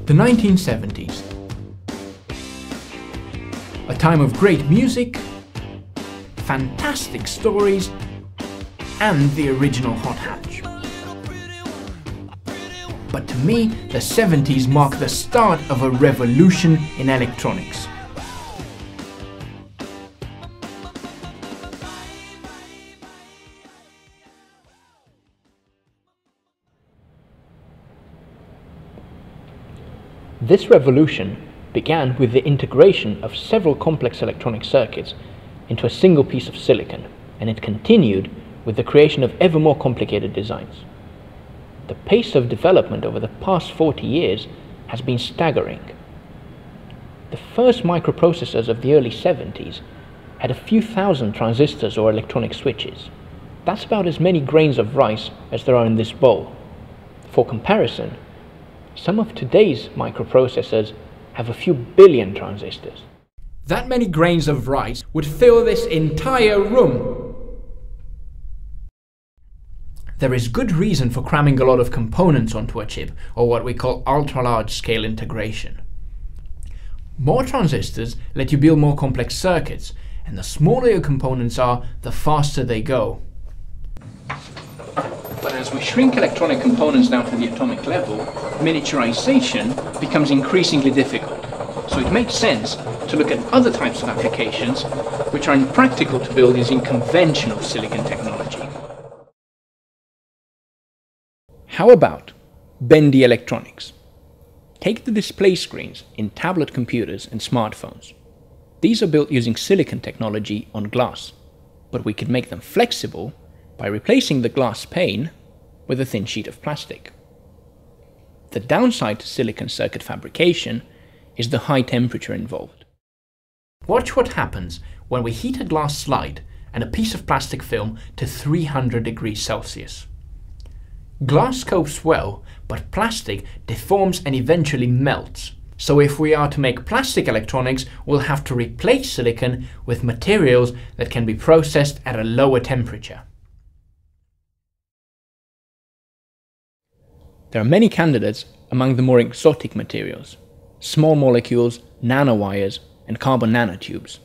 The 1970s. A time of great music, fantastic stories, and the original hot hatch. But to me, the 70s mark the start of a revolution in electronics. This revolution began with the integration of several complex electronic circuits into a single piece of silicon, and it continued with the creation of ever more complicated designs. The pace of development over the past 40 years has been staggering. The first microprocessors of the early 70s had a few thousand transistors or electronic switches. That's about as many grains of rice as there are in this bowl. For comparison, some of today's microprocessors have a few billion transistors. That many grains of rice would fill this entire room. There is good reason for cramming a lot of components onto a chip, or what we call ultra-large scale integration. More transistors let you build more complex circuits, and the smaller your components are, the faster they go. But as we shrink electronic components down to the atomic level, miniaturization becomes increasingly difficult. So it makes sense to look at other types of applications which are impractical to build using conventional silicon technology. How about bendy electronics? Take the display screens in tablet computers and smartphones. These are built using silicon technology on glass, but we could make them flexible by replacing the glass pane with a thin sheet of plastic. The downside to silicon circuit fabrication is the high temperature involved. Watch what happens when we heat a glass slide and a piece of plastic film to 300 degrees Celsius. Glass copes well, but plastic deforms and eventually melts. So if we are to make plastic electronics, we'll have to replace silicon with materials that can be processed at a lower temperature. There are many candidates among the more exotic materials: small molecules, nanowires, and carbon nanotubes.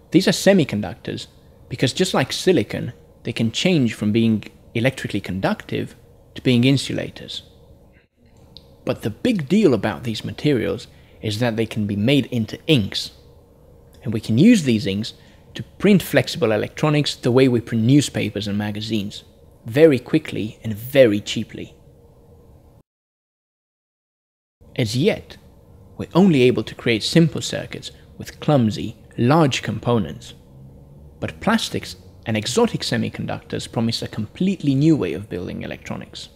These are semiconductors because, just like silicon, they can change from being electrically conductive to being insulators. But the big deal about these materials is that they can be made into inks, and we can use these inks to print flexible electronics the way we print newspapers and magazines, very quickly and very cheaply. As yet, we're only able to create simple circuits with clumsy, large components. But plastics and exotic semiconductors promise a completely new way of building electronics.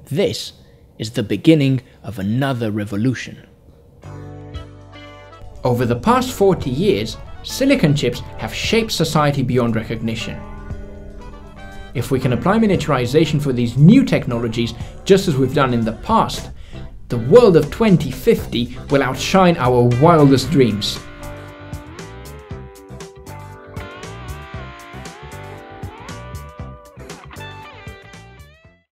This is the beginning of another revolution. Over the past 40 years, silicon chips have shaped society beyond recognition. If we can apply miniaturization for these new technologies just as we've done in the past, the world of 2050 will outshine our wildest dreams.